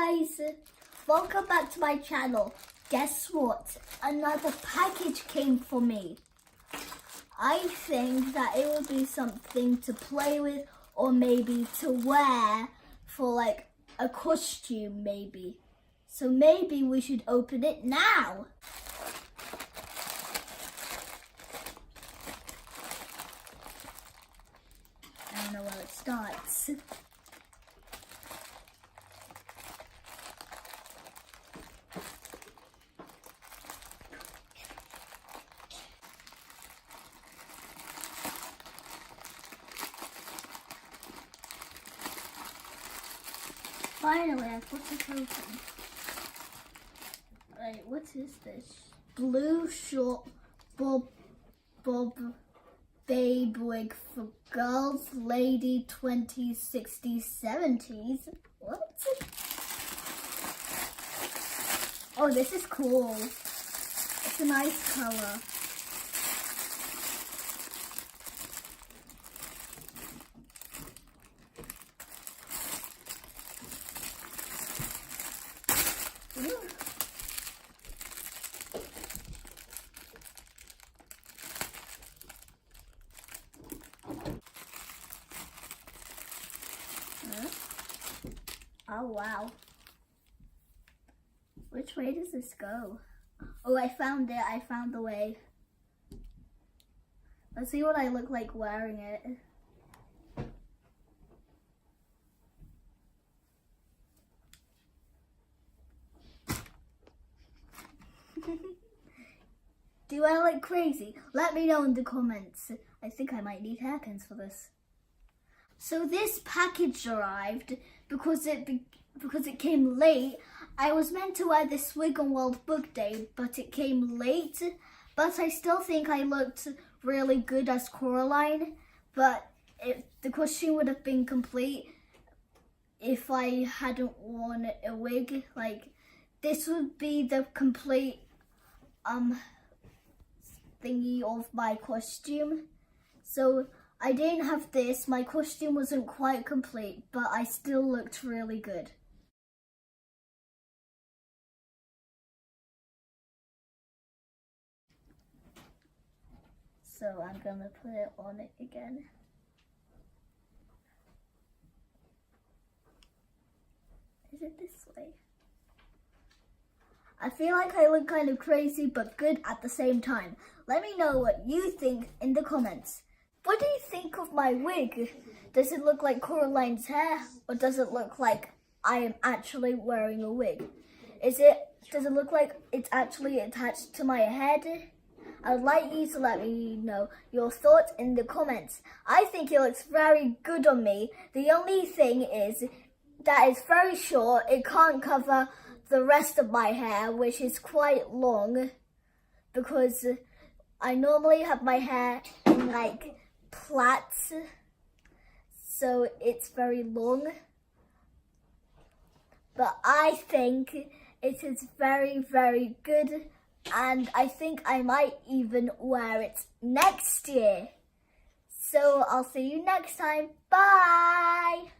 guys, welcome back to my channel. Guess what? Another package came for me. I think that it would be something to play with or maybe to wear for like a costume maybe. So maybe we should open it now. I don't know where it starts. Finally, I put this open. Right, what is this? Blue short bob babe wig for girls, lady 20s, 60s, 70s. What? Oh, this is cool. It's a nice color. Oh wow. Which way does this go? Oh, I found it. I found the way. Let's see what I look like wearing it. Do I look crazy? Let me know in the comments. I think I might need hairpins for this. So this package arrived because it came late. I was meant to wear this wig on World Book Day, but it came late. But I still think I looked really good as Coraline. But the costume would have been complete if I hadn't worn a wig. Like, this would be the complete thingy of my costume. So I didn't have this, my costume wasn't quite complete, but I still looked really good. So I'm gonna put it on it again. Is it this way? I feel like I look kind of crazy, but good at the same time. Let me know what you think in the comments. What do you think of my wig? Does it look like Coraline's hair, or does it look like I am actually wearing a wig? Does it look like it's actually attached to my head? I'd like you to let me know your thoughts in the comments. I think it looks very good on me. The only thing is that it's very short. It can't cover the rest of my hair, which is quite long, because I normally have my hair in like plaits, so it's very long. But I think it is very, very good, and I think I might even wear it next year. So I'll see you next time. Bye!